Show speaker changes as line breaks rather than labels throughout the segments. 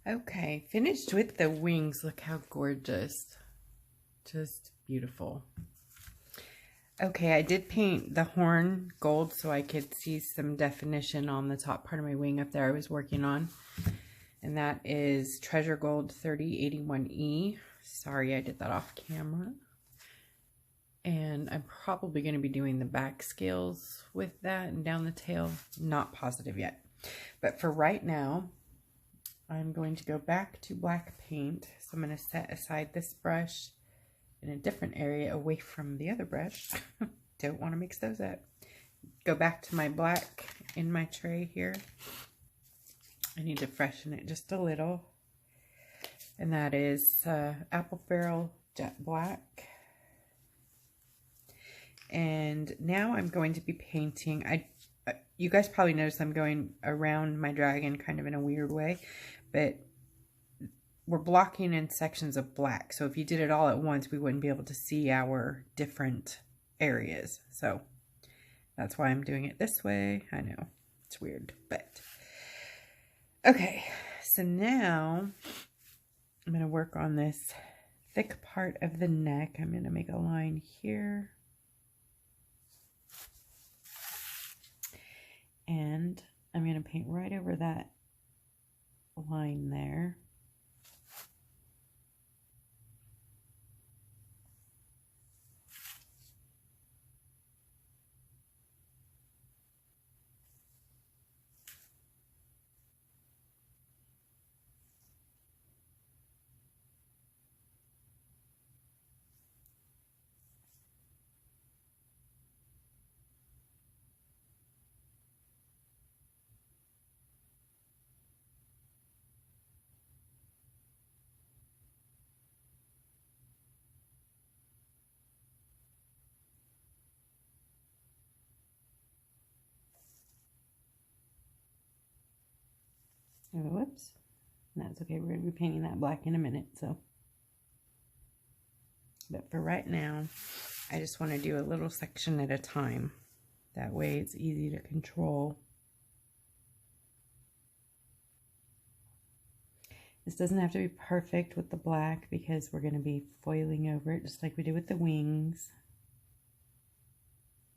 Okay, finished with the wings. Look how gorgeous. Just beautiful. Okay, I did paint the horn gold so I could see some definition on the top part of my wing up there I was working on. And that is Treasure Gold 3081E. Sorry, I did that off camera. And I'm probably going to be doing the back scales with that and down the tail. Not positive yet. But for right now, I'm going to go back to black paint. So I'm going to set aside this brush in a different area away from the other brush. Don't want to mix those up. Go back to my black in my tray here. I need to freshen it just a little. And that is Apple Barrel Jet Black. And now I'm going to be painting. You guys probably noticed I'm going around my dragon kind of in a weird way, but we're blocking in sections of black. So if you did it all at once, we wouldn't be able to see our different areas. So that's why I'm doing it this way. I know it's weird, but okay. So now I'm going to work on this thick part of the neck. I'm going to make a line here. And I'm going to paint right over that line there. Oh, whoops. That's okay. We're going to be painting that black in a minute. But for right now, I just want to do a little section at a time. That way it's easy to control. This doesn't have to be perfect with the black because we're going to be foiling over it just like we did with the wings,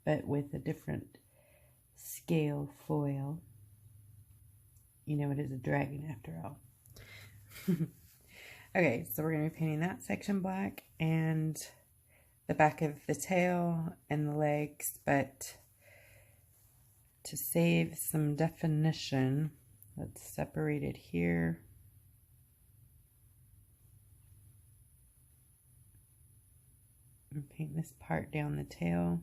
but with a different scale foil. You know, it is a dragon after all. Okay, so we're going to be painting that section black and the back of the tail and the legs, but to save some definition, let's separate it here. And paint this part down the tail.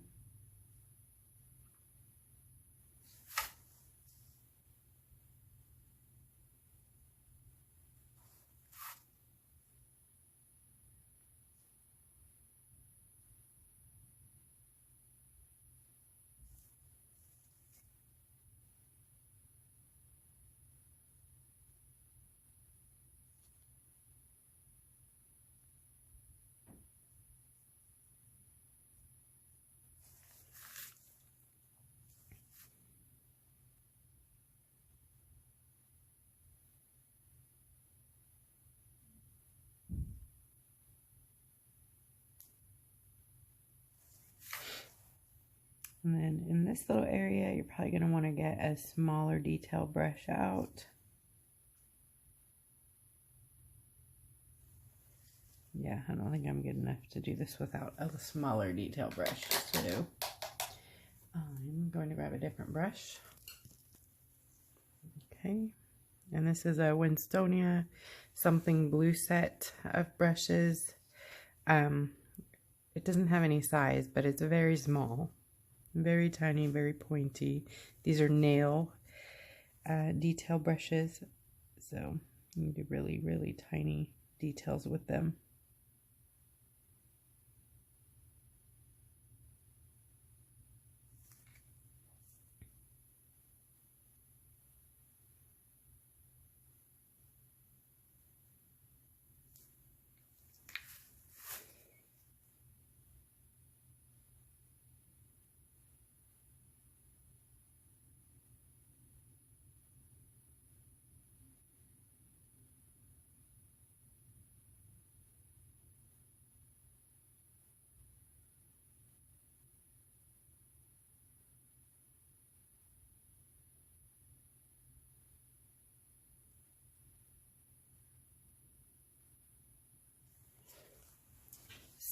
And then in this little area, you're probably going to want to get a smaller detail brush out. Yeah, I don't think I'm good enough to do this without a smaller detail brush to do. I'm going to grab a different brush. Okay, and this is a Winstonia something blue set of brushes. It doesn't have any size, but it's very small. Very tiny, very pointy. These are nail detail brushes, so you do really, really tiny details with them.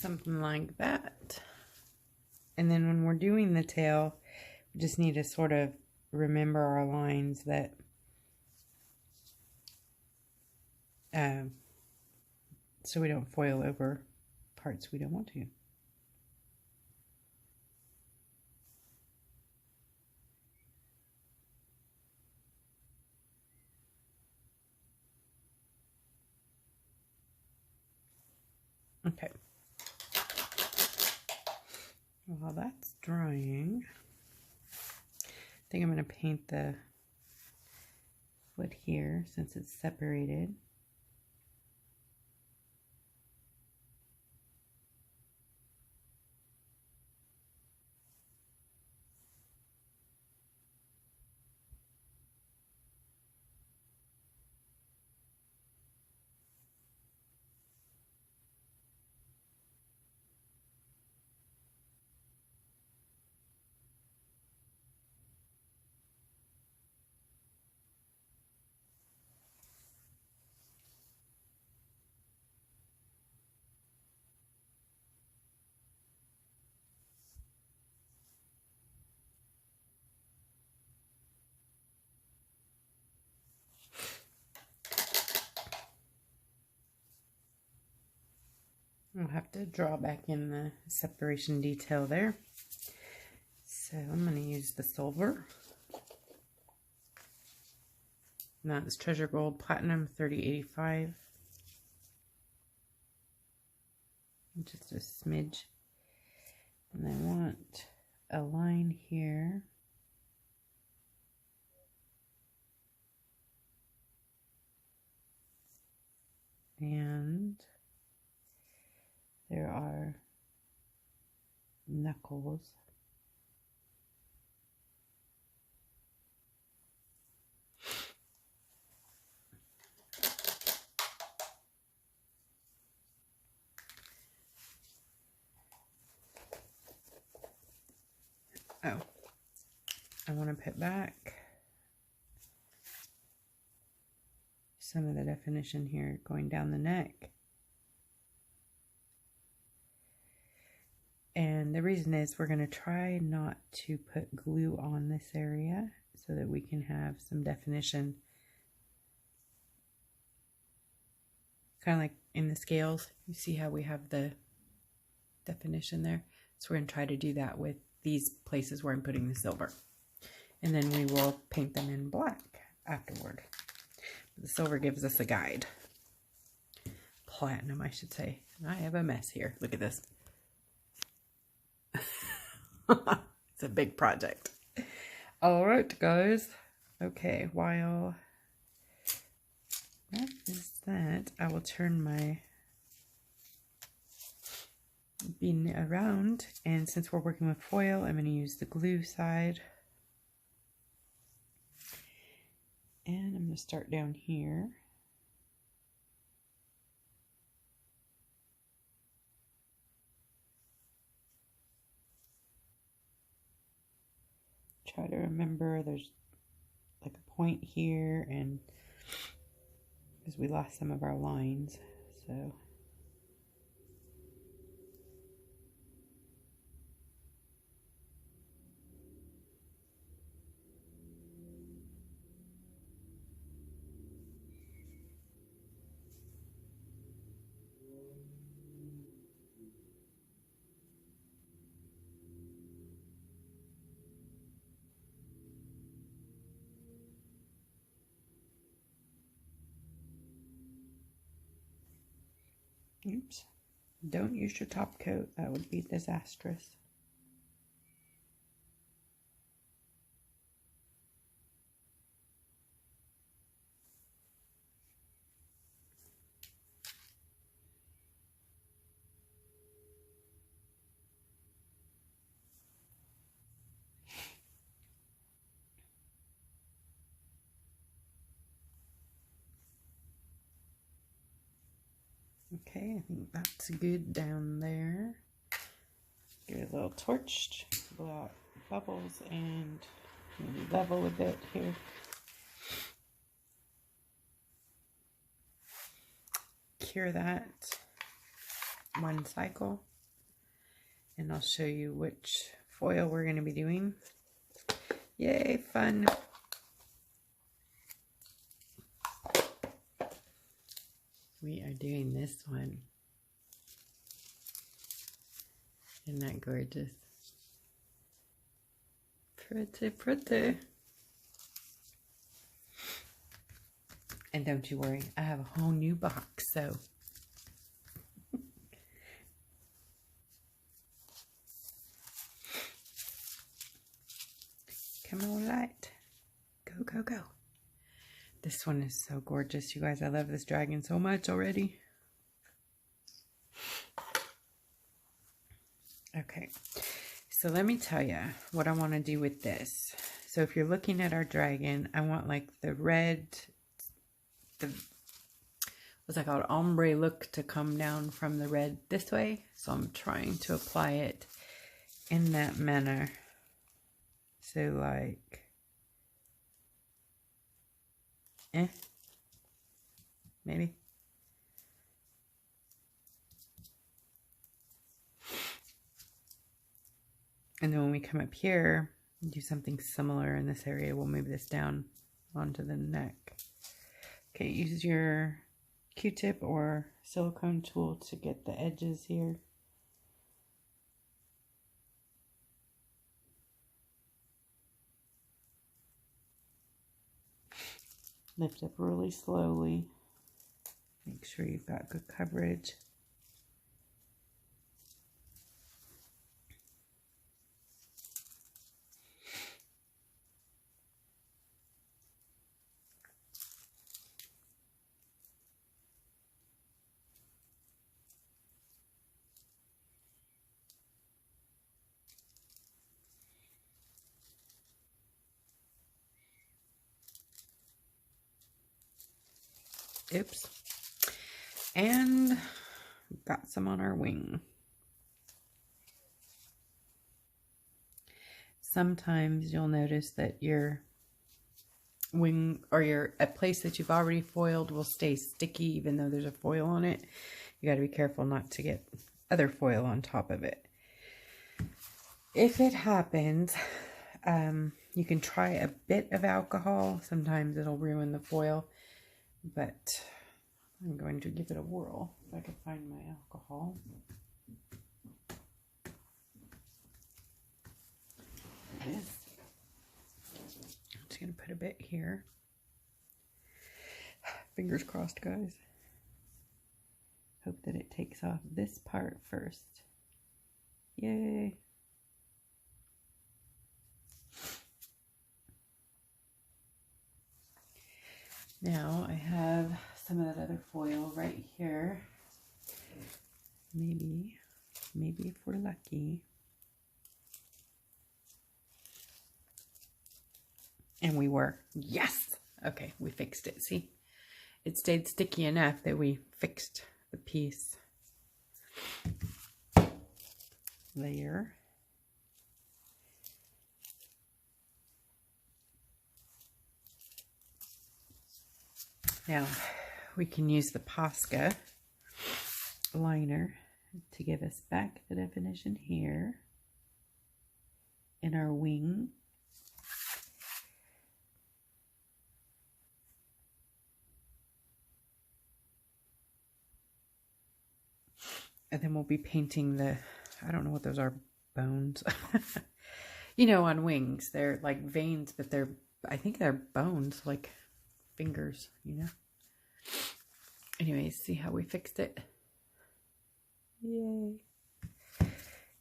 something like that. And then when we're doing the tail, we just need to sort of remember our lines that so we don't foil over parts we don't want to. Okay. While that's drying, I think I'm going to paint the foot here since it's separated. I'll have to draw back in the separation detail there. So I'm going to use the silver. And that's Treasure Gold Platinum 3085. Just a smidge. And I want a line here. And there are knuckles. Oh, I want to put back some of the definition here going down the neck. And the reason is we're going to try not to put glue on this area so that we can have some definition. Kind of like in the scales, you see how we have the definition there? So we're going to try to do that with these places where I'm putting the silver. And then we will paint them in black afterward. The silver gives us a guide. Platinum, I should say. I have a mess here. Look at this. It's a big project. All right, guys. Okay, while that is that, I will turn my bean around, and since we're working with foil, I'm going to use the glue side. And I'm going to start down here. Try to remember there's like a point here, and because we lost some of our lines, so oops, don't use your top coat, that would be disastrous. Okay, I think that's good down there. Give it a little torch, blow out bubbles, and maybe level a bit here. Cure that one cycle. And I'll show you which foil we're going to be doing. Yay, fun. We are doing this one. Isn't that gorgeous? Pretty, pretty. And don't you worry, I have a whole new box, so. Come on, light. Go, go, go. This one is so gorgeous, you guys. I love this dragon so much already. Okay, so let me tell you what I want to do with this. So if you're looking at our dragon, I want like the red, what's that called, ombre look to come down from the red this way. So I'm trying to apply it in that manner. So like, maybe. And then when we come up here, do something similar in this area. We'll move this down onto the neck. Okay, use your Q-tip or silicone tool to get the edges here. Lift up really slowly. Make sure you've got good coverage. Oops. And got some on our wing. Sometimes you'll notice that your wing or a place that you've already foiled will stay sticky even though there's a foil on it. You got to be careful not to get other foil on top of it. If it happens, you can try a bit of alcohol. Sometimes it'll ruin the foil. But I'm going to give it a whirl if I can find my alcohol. There it is. I'm just going to put a bit here. Fingers crossed, guys. Hope that it takes off this part first. Yay. Now I have some of that other foil right here. Maybe if we're lucky. And we were. Yes! Okay, we fixed it. See? It stayed sticky enough that we fixed the piece. Layer. Now, we can use the Posca liner to give us back the definition here in our wing. And then we'll be painting the, I don't know what those are, bones. You know, on wings, they're like veins, but I think they're bones, like fingers, you know. Anyways, see how we fixed it? Yay.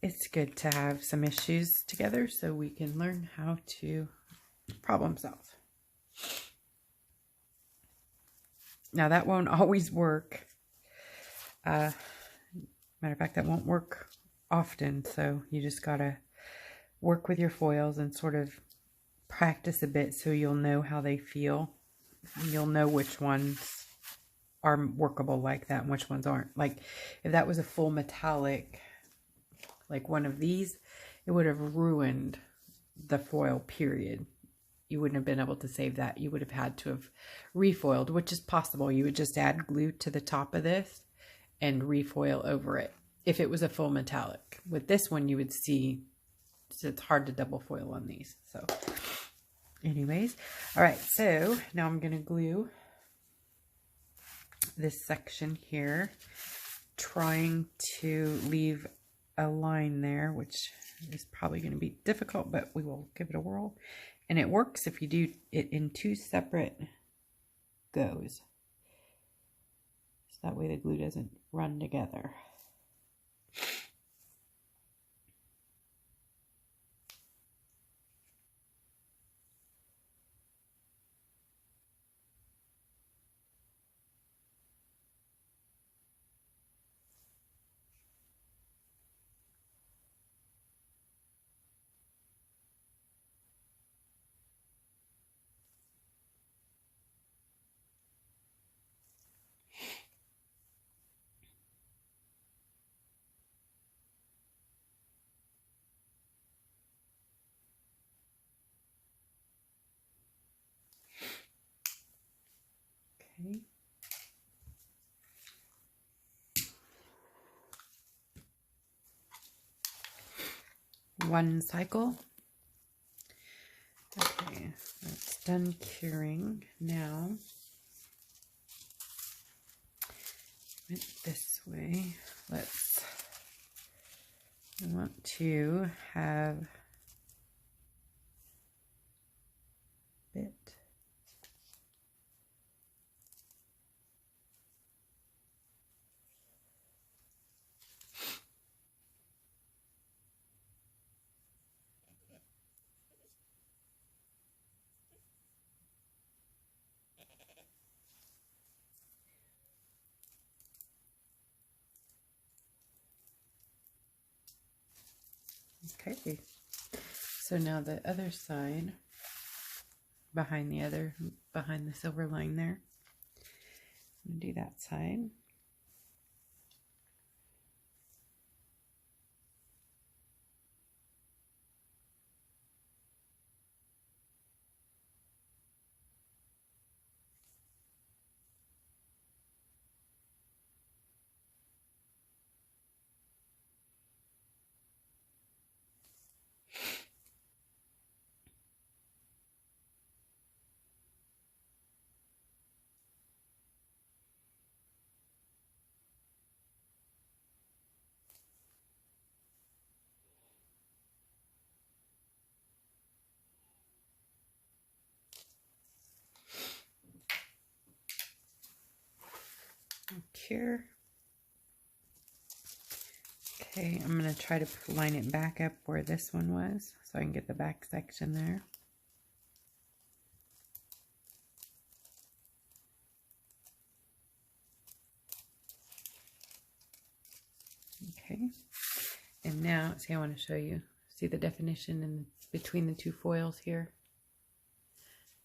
It's good to have some issues together so we can learn how to problem solve. Now that won't always work. Matter of fact, that won't work often, so you just gotta work with your foils and sort of practice a bit so you'll know how they feel. You'll know which ones are workable like that and which ones aren't. Like if that was a full metallic, like one of these, it would have ruined the foil, period. You wouldn't have been able to save that. You would have had to have refoiled, which is possible. You would just add glue to the top of this and refoil over it. if it was a full metallic. With this one, you would see it's hard to double foil on these. So anyways, all right, so now I'm going to glue this section here, trying to leave a line there, which is probably going to be difficult, but we will give it a whirl. And it works if you do it in 2 separate goes. So that way the glue doesn't run together. Okay. One cycle. Okay, that's done curing. Now, went this way. I want to have a bit. Okay, so now the other side, behind the silver line there, I'm going to do that side. Cure. Okay, I'm going to try to line it back up where this one was so I can get the back section there. Okay, and now, see, I want to show you, see the definition in between the 2 foils here?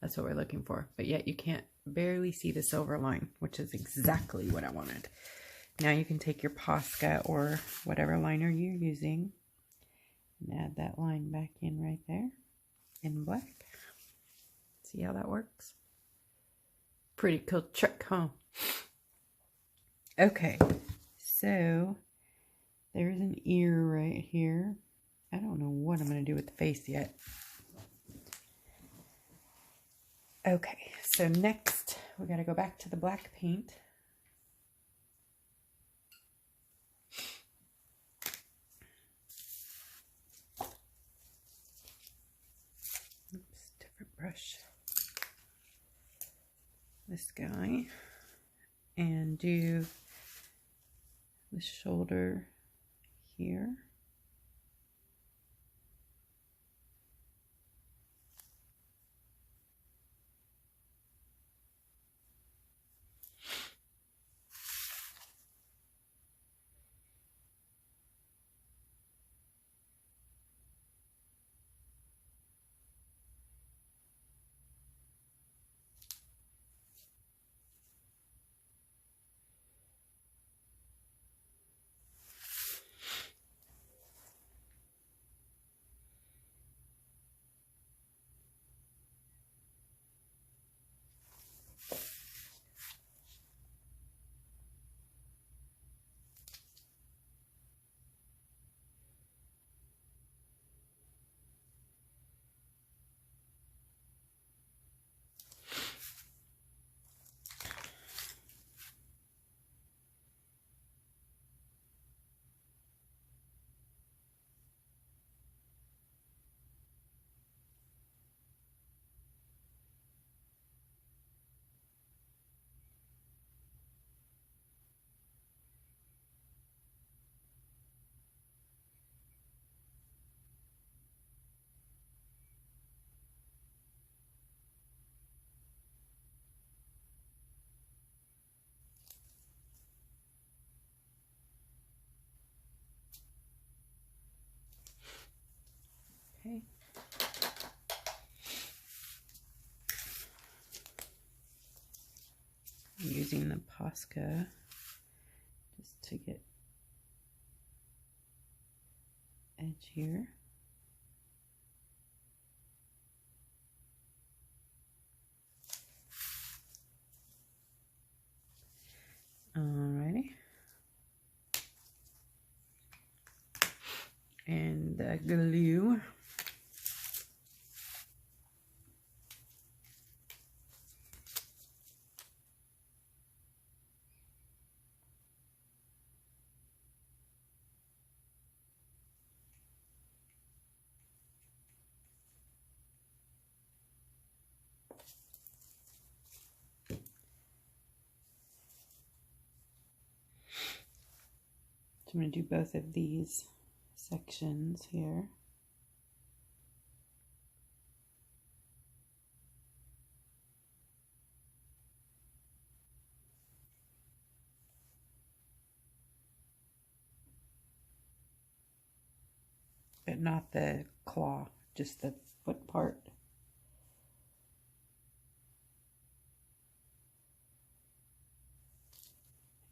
That's what we're looking for, but yet you can't barely see the silver line, which is exactly what I wanted. Now you can take your Posca or whatever liner you're using and add that line back in right there in black. See how that works? Pretty cool trick, huh? Okay, so there's an ear right here. I don't know what I'm going to do with the face yet. Okay, so next we got to go back to the black paint. Oops, different brush. This guy, and do the shoulder here. Okay. I'm using the Posca just to get edge here. Alrighty. And the glue. So I'm going to do both of these sections here. But not the claw, just the foot part.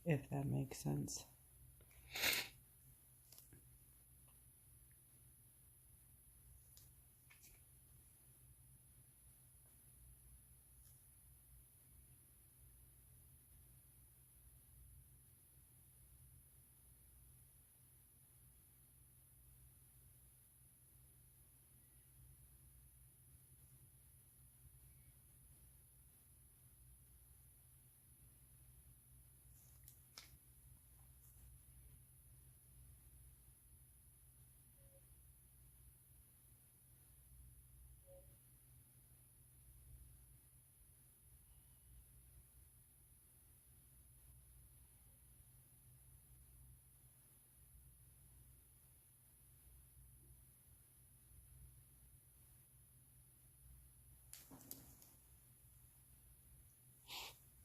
If that makes sense.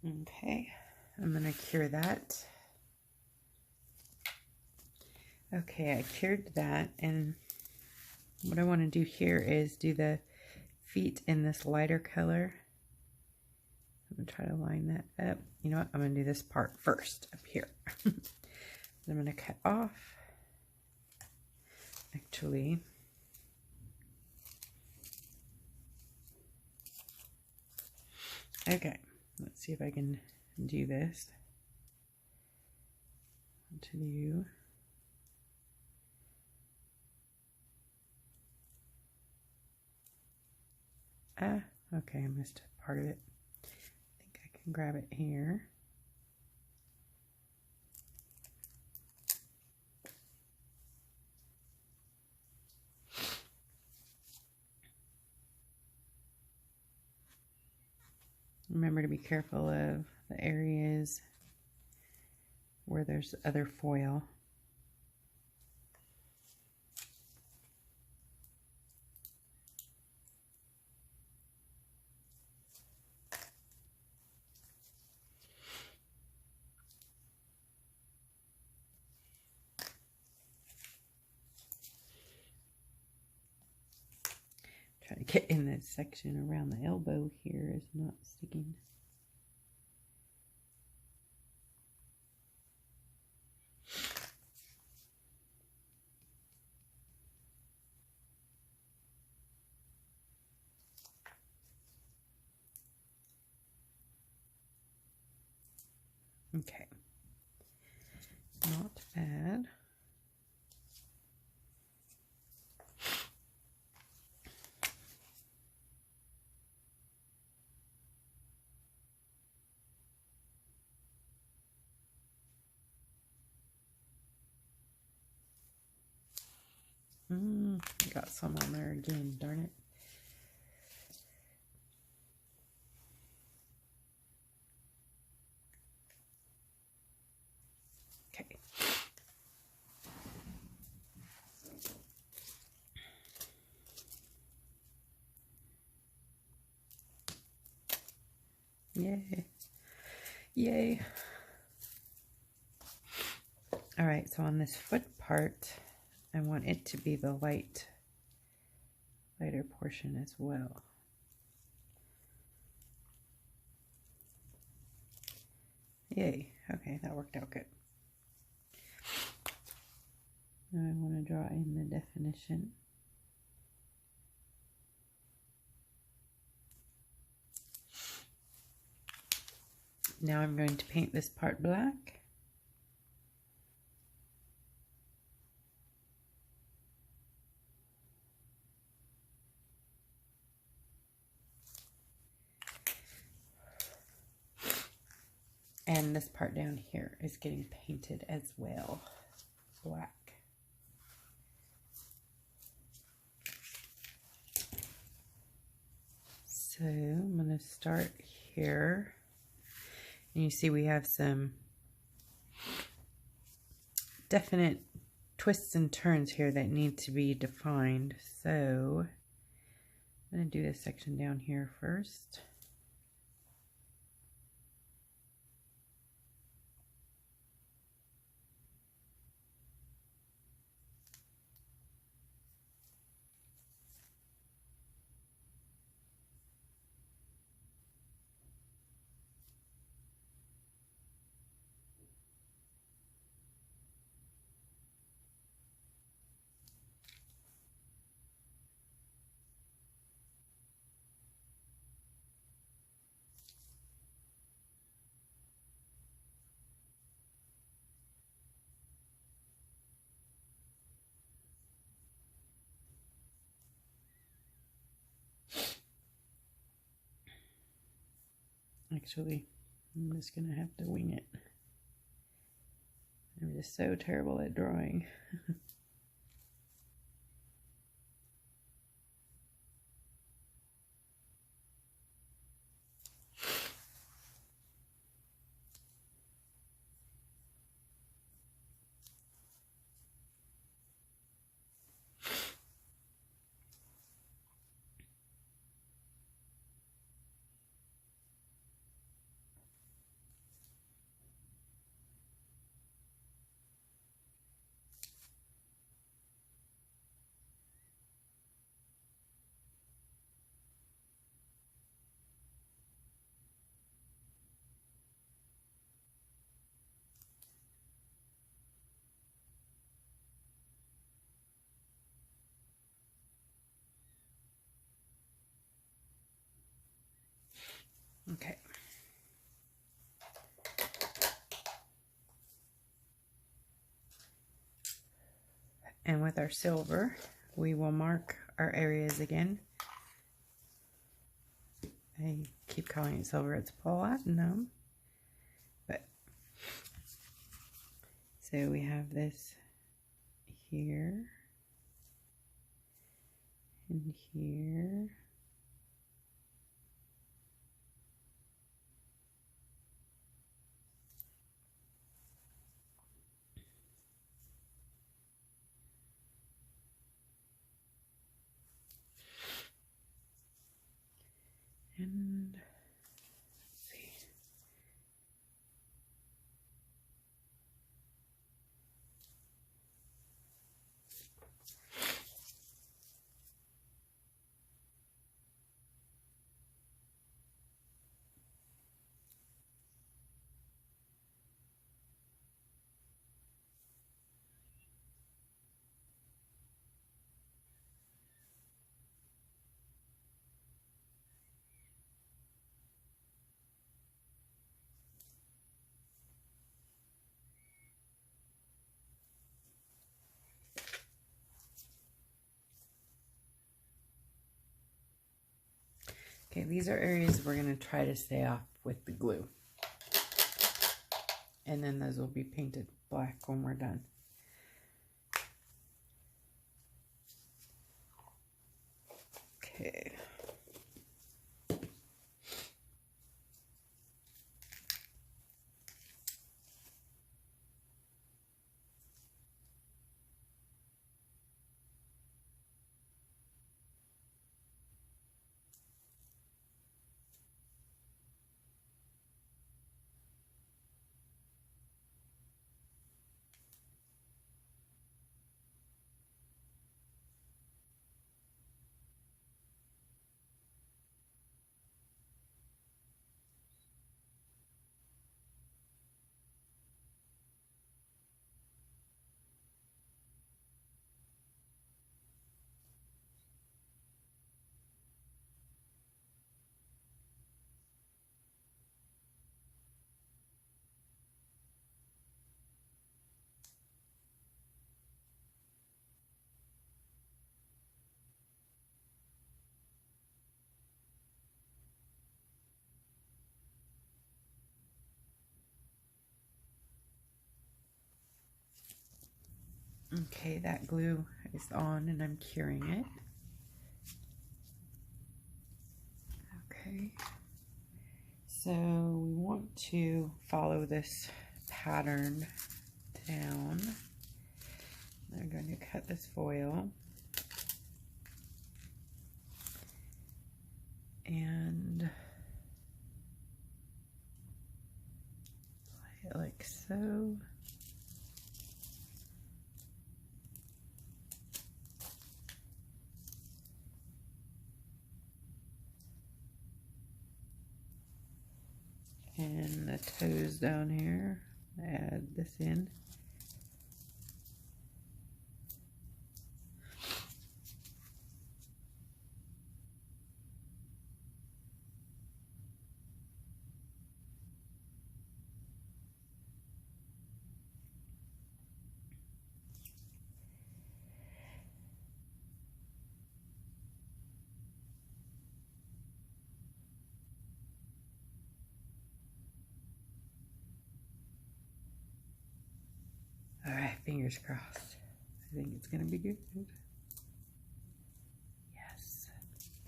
Okay, I'm going to cure that. Okay, I cured that, and what I want to do here is do the feet in this lighter color. I'm going to try to line that up. You know what? I'm going to do this part first up here. I'm going to cut off. Actually, okay, let's see if I can do this. To you. Okay, I missed part of it. I think I can grab it here. Remember to be careful of the areas where there's other foil. Try to get in that section around the elbow here is not sticking. Okay, not bad. Got some on there again, darn it. Okay. Yay. Yay. All right, so on this foot part, I want it to be the light lighter portion as well. Yay. Okay, that worked out good. Now I want to draw in the definition. Now I'm going to paint this part black. And this part down here is getting painted as well, black. So I'm going to start here. And you see we have some definite twists and turns here that need to be defined. So I'm going to do this section down here first. Actually, I'm just going to have to wing it. I'm just so terrible at drawing. Okay. And with our silver, we will mark our areas again. I keep calling it silver, it's platinum. But so we have this here and here. And let's see. Okay, these are areas we're going to try to stay off with the glue. And then those will be painted black when we're done. Okay. Okay, that glue is on and I'm curing it. Okay, so we want to follow this pattern down. I'm going to cut this foil and apply it like so. And the toes down here, add this in. All right, fingers crossed. I think it's gonna be good. Yes,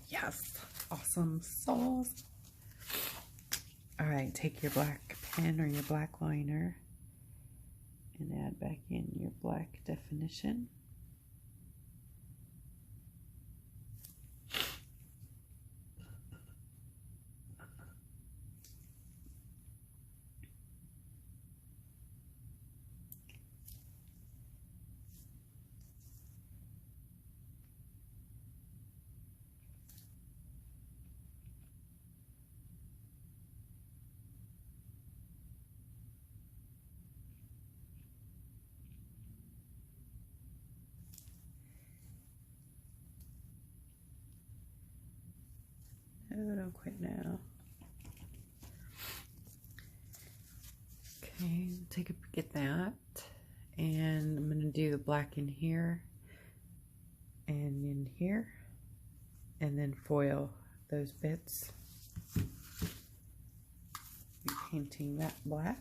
yes, awesome sauce. All right, take your black pen or your black liner and add back in your black definition. No, don't quit now. Okay, get that. And I'm gonna do the black in here and in here, and then foil those bits. Be painting that black.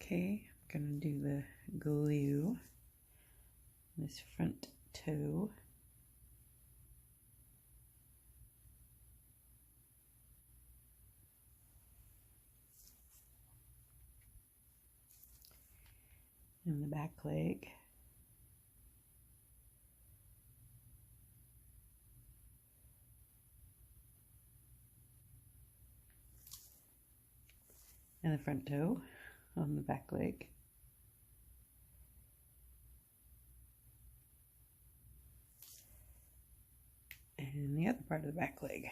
Okay, I'm gonna do the glue, this front toe. And the back leg. And the front toe on the back leg. And the other part of the back leg.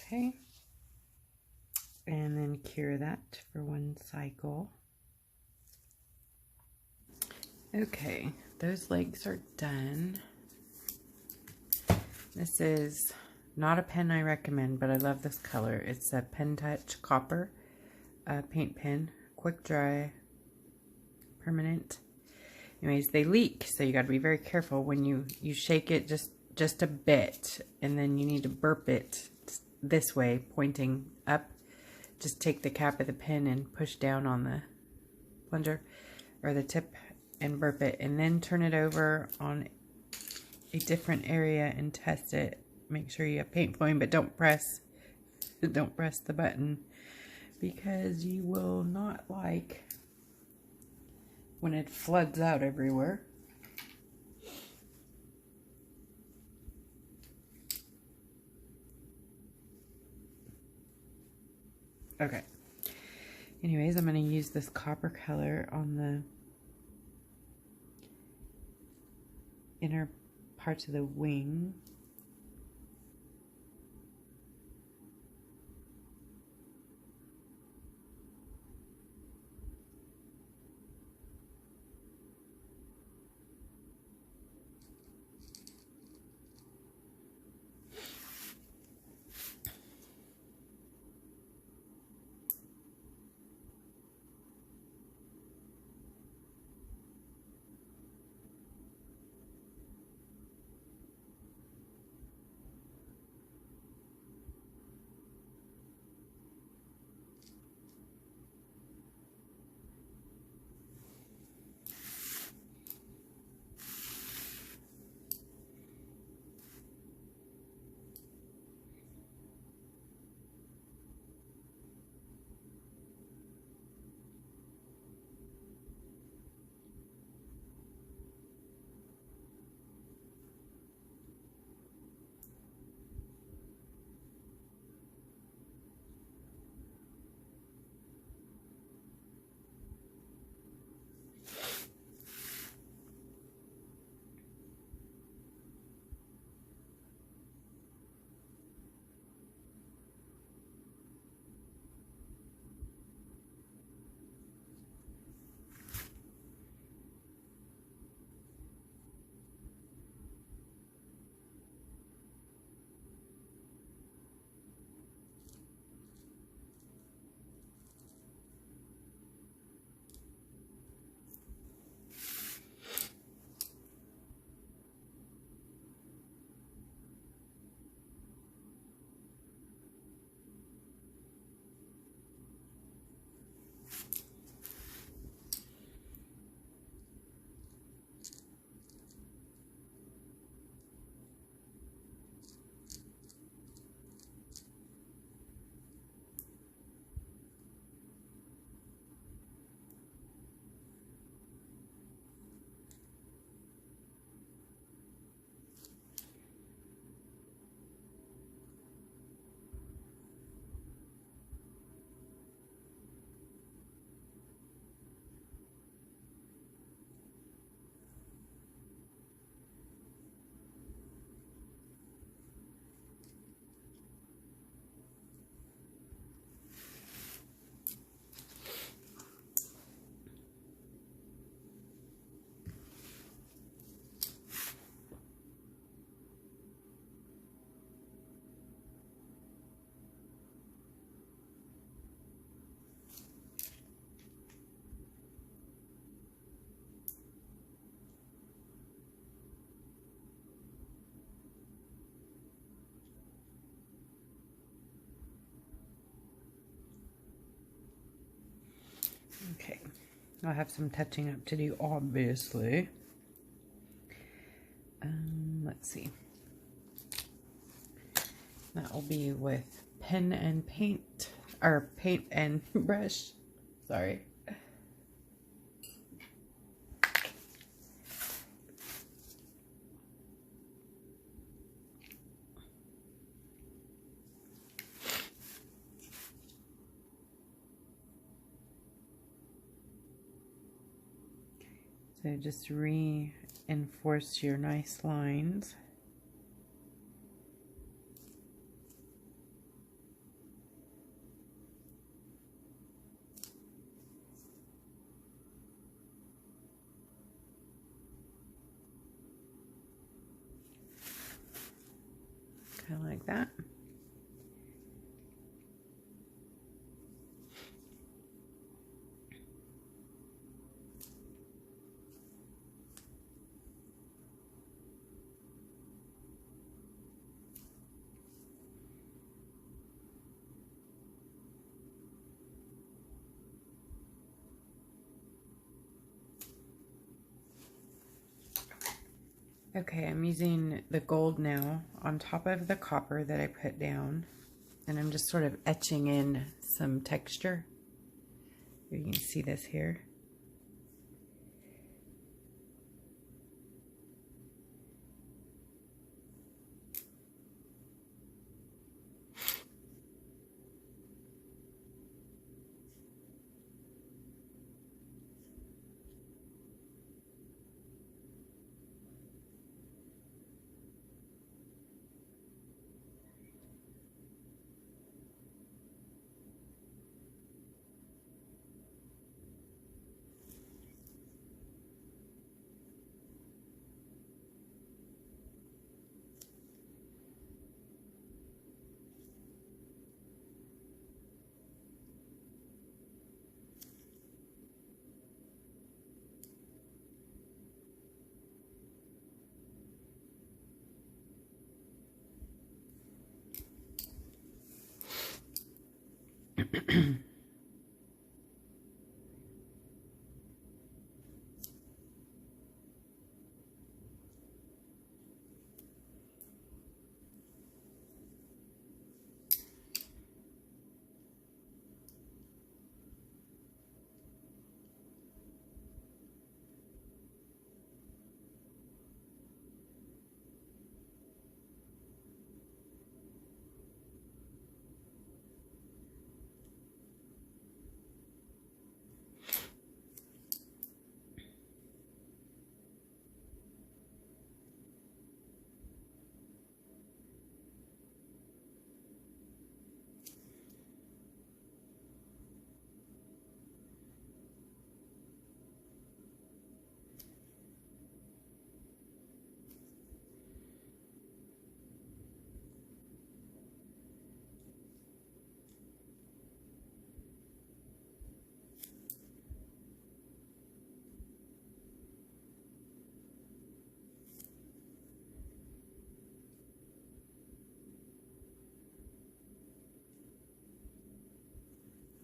Okay, and then cure that for one cycle. Okay, those legs are done. This is not a pen I recommend, but I love this color. It's a Pen Touch Copper paint pen. Quick dry, permanent. Anyways, they leak, so you got to be very careful when you shake it just a bit, and then you need to burp it this way, pointing up. Just take the cap of the pen and push down on the plunger or the tip and burp it, and then turn it over on a different area and test it. Make sure you have paint flowing, but don't press the button, because you will not like when it floods out everywhere. Okay. Anyways, I'm going to use this copper color on the inner parts of the wing. Okay, I'll have some touching up to do, obviously. Let's see. That will be with pen and paint, or paint and brush. Sorry. So just reinforce your nice lines. kind of like that. Okay, I'm using the gold now on top of the copper that I put down, and I'm just sort of etching in some texture. You can see this here.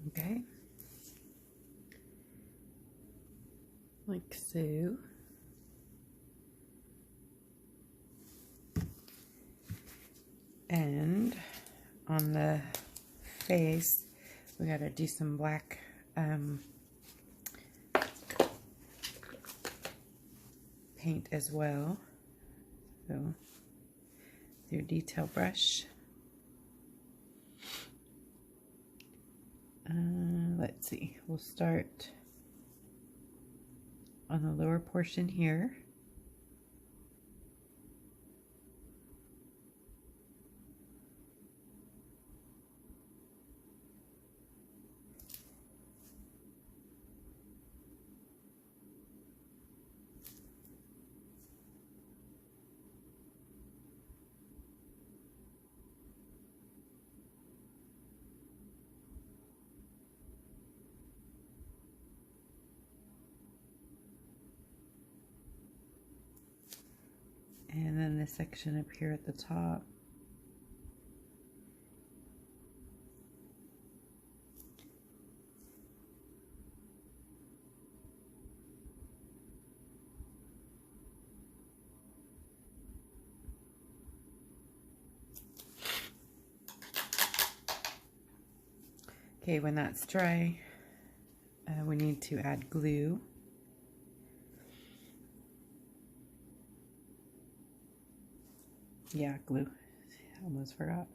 Okay, like so. And on the face, we gotta do some black paint as well. So, through detail brush. Let's see, we'll start on the lower portion here. And then this section up here at the top. Okay, when that's dry, we need to add glue. Yeah, glue. Almost forgot.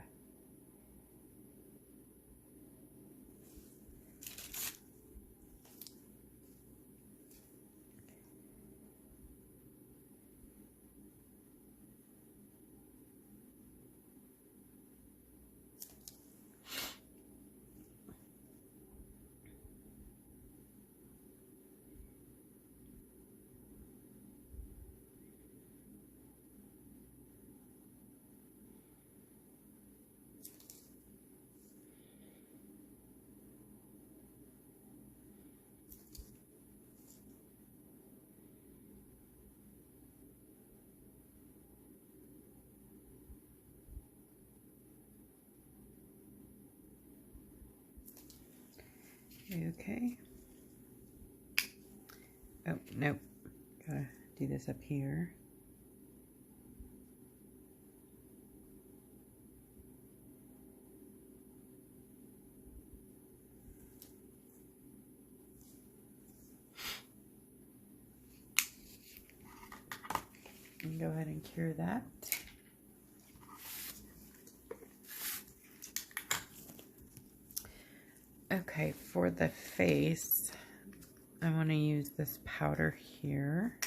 Okay. Oh, nope. Gotta do this up here. And go ahead and cure that. Okay, for the face, I want to use this powder here.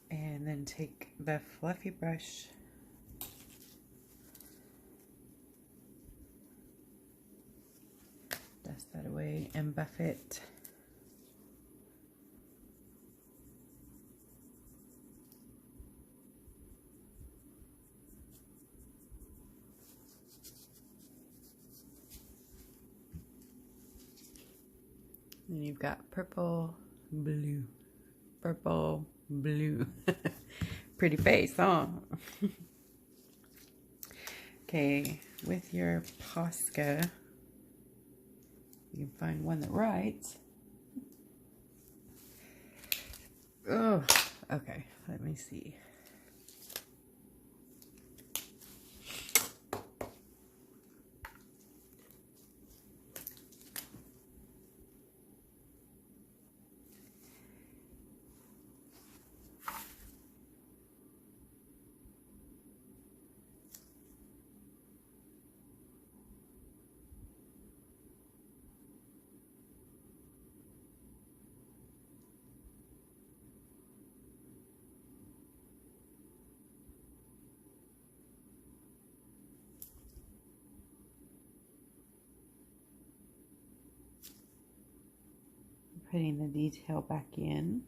And then take the fluffy brush dust that away and buff it. Then you've got purple, blue, purple, blue. Pretty face, huh? Okay, with your Posca, you can find one that writes. Oh, okay, let me see. Putting the detail back in.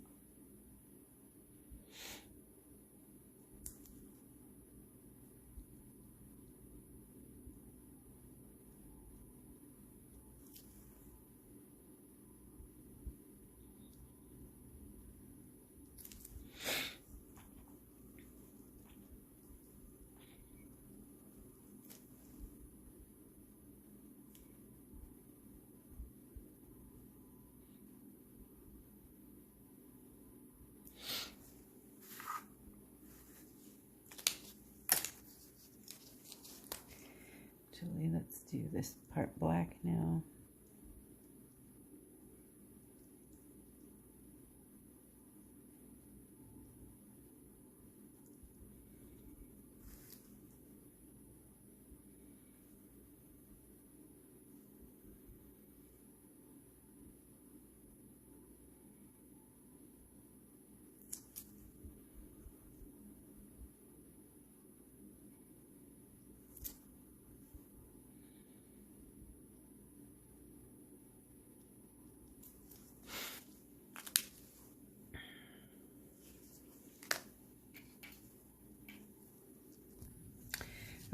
Actually, let's do this part black now.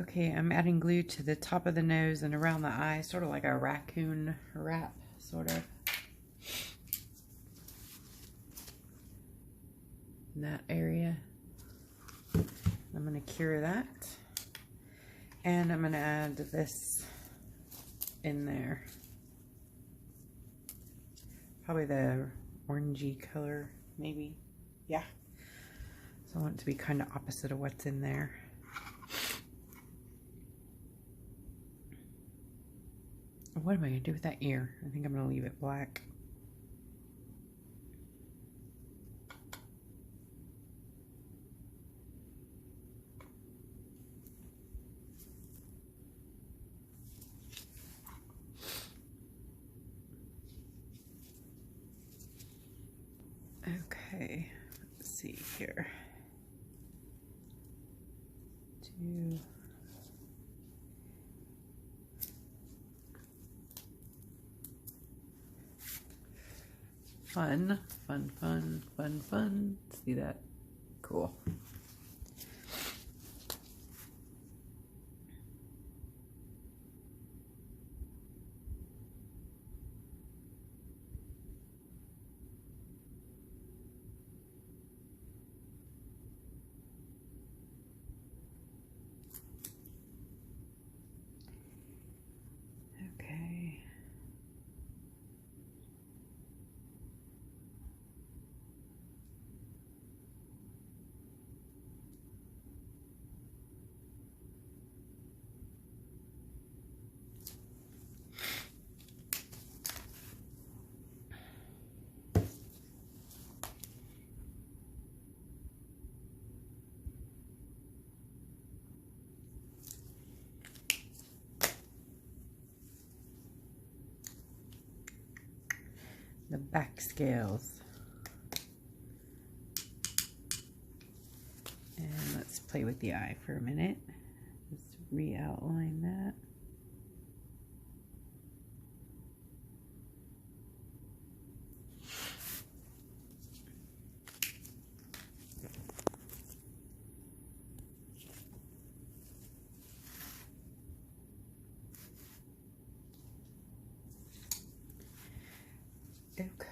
Okay, I'm adding glue to the top of the nose and around the eye, sort of like a raccoon wrap, sort of. In that area. I'm going to cure that. And I'm going to add this in there. Probably the orangey color, maybe. Yeah. So I want it to be kind of opposite of what's in there. What am I going to do with that ear? I think I'm going to leave it black. Okay, let's see here. Fun, fun, fun, fun, fun. See that? Cool. the back scales. And let's play with the eye for a minute. Just re-outline that.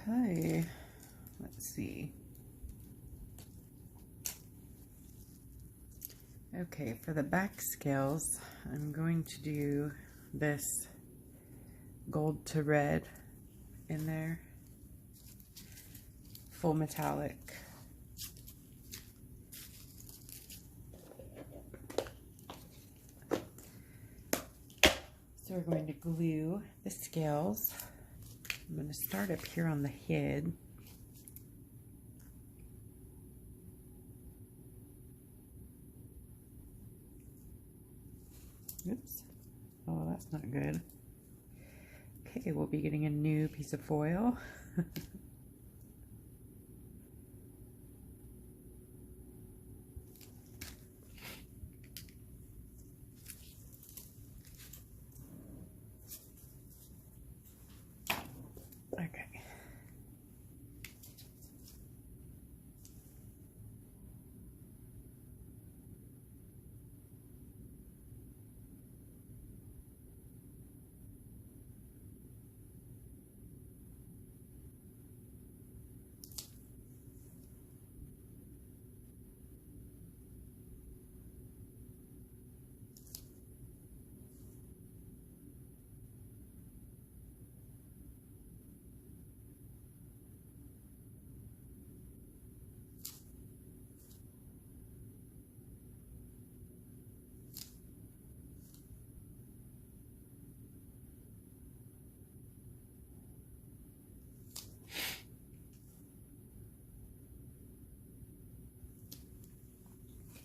Okay, let's see. Okay, for the back scales, I'm going to do this gold to red in there, full metallic. So we're going to glue the scales. I'm going to start up here on the head. Oops. Oh, that's not good. Okay, we'll be getting a new piece of foil. Okay.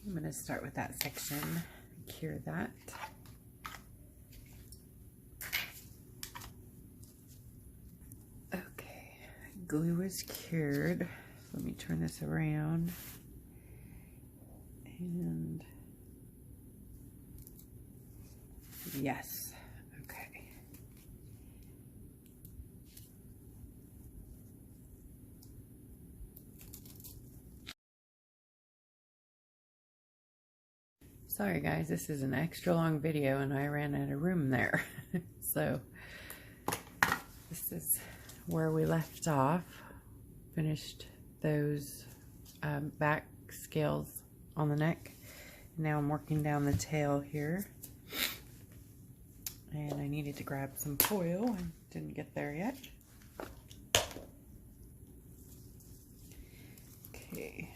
I'm going to start with that section, cure that. Okay, glue is cured. Let me turn this around. And yes, okay. Sorry guys, this is an extra long video and I ran out of room there. So this is where we left off. Finished those back scales on the neck. Now I'm working down the tail here. And I needed to grab some foil. I didn't get there yet. Okay.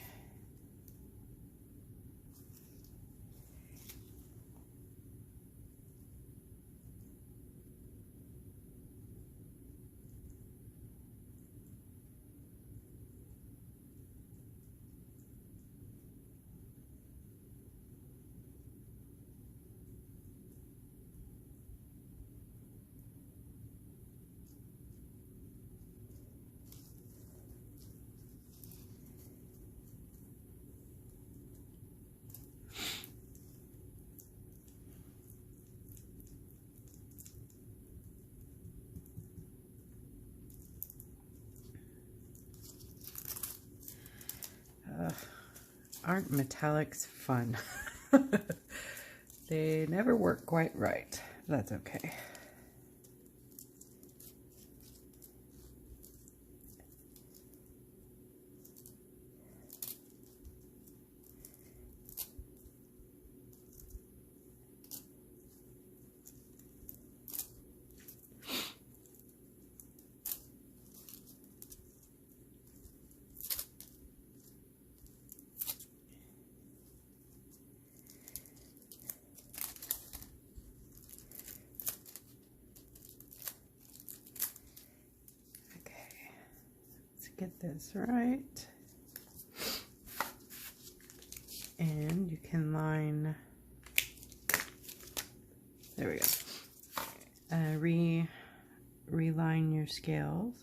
Aren't metallics fun? They never work quite right. That's okay. Get this right, and you can line, there we go, reline your scales,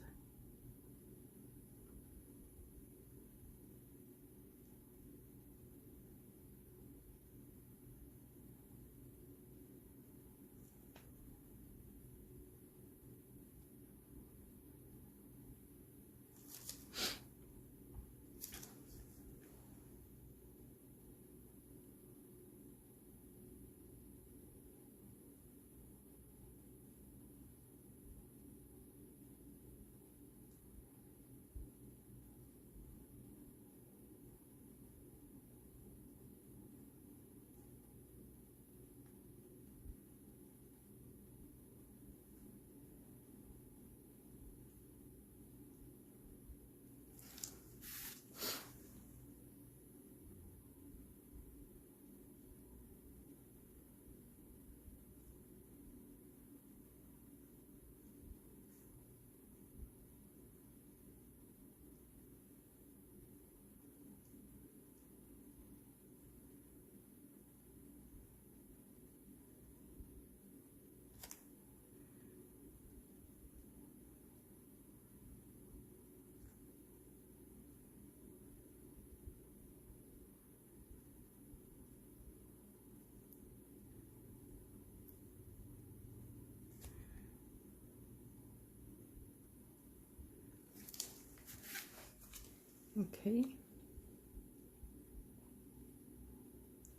Okay.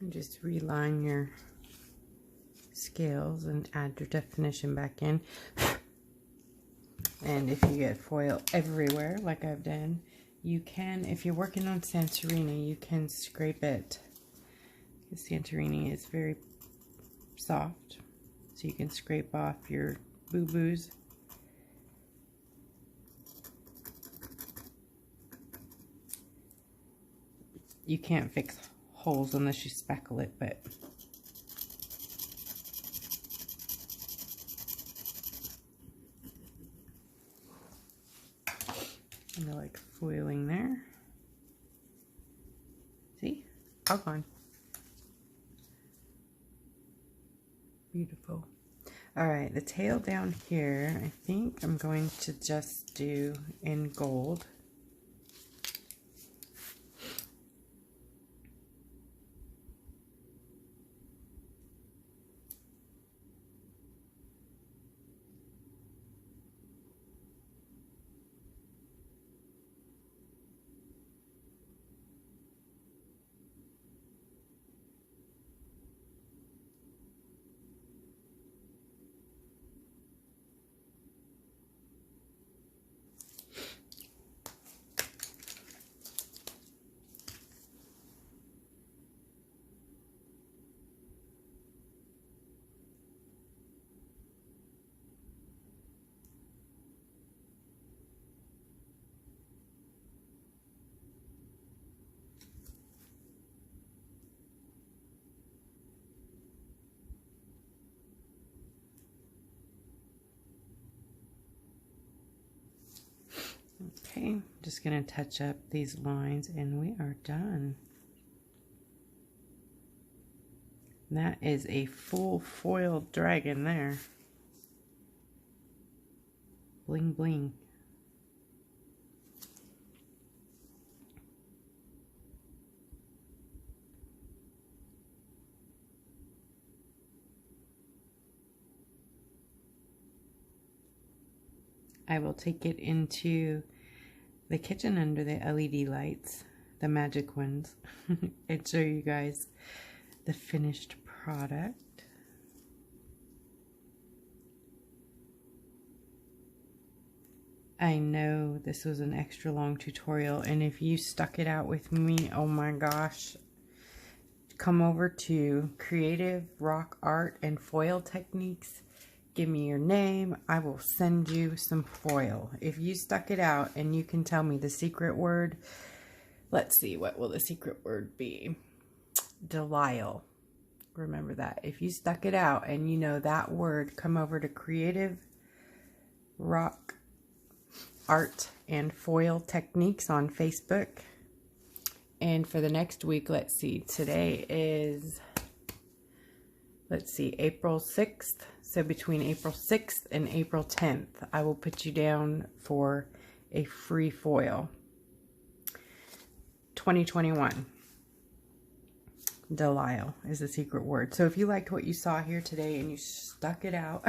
And just reline your scales and add your definition back in. And if you get foil everywhere, like I've done, you can, if you're working on Santorini, you can scrape it. Because Santorini is very soft, so you can scrape off your boo-boos. You can't fix holes unless you spackle it, but I like foiling there. See? All gone. Beautiful. Alright, the tail down here, I think I'm going to just do in gold. Okay, just going to touch up these lines and we are done. That is a full foiled dragon there. Bling bling. I will take it into the kitchen under the LED lights, the magic ones, and show you guys the finished product. I know this was an extra long tutorial, and if you stuck it out with me, oh my gosh, come over to Creative Rock Art and Foil Techniques. Give me your name. I will send you some foil. If you stuck it out and you can tell me the secret word, let's see, what will the secret word be? Delisle. Remember that. If you stuck it out and you know that word, come over to Creative Rock Art and Foil Techniques on Facebook. And for the next week, let's see, today is, let's see, April 6th. So between April 6th and April 10th, I will put you down for a free foil. 2021. Delisle is the secret word. So if you liked what you saw here today and you stuck it out,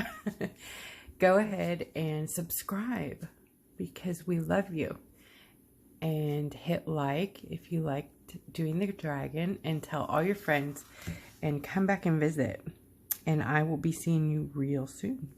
go ahead and subscribe because we love you. And hit like if you liked doing the dragon, and tell all your friends and come back and visit. And I will be seeing you real soon.